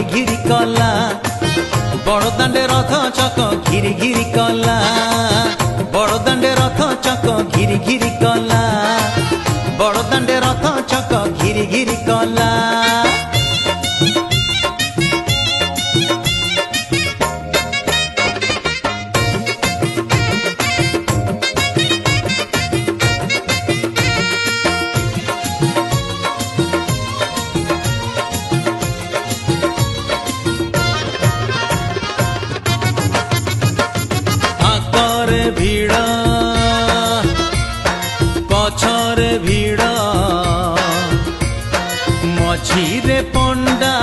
ঘিরি ঘিরি কলা বড় দাণ্ডে রথ চক ঘিরি ঘিরি কলা বড় দাণ্ডে রথ চক ঘিরি ঘিরি কলা বড় দাণ্ডে রথ চক ঘিরি ঘিরি কলা ভিড় পছরে ভিড় মঝিরে পଣ୍ଡা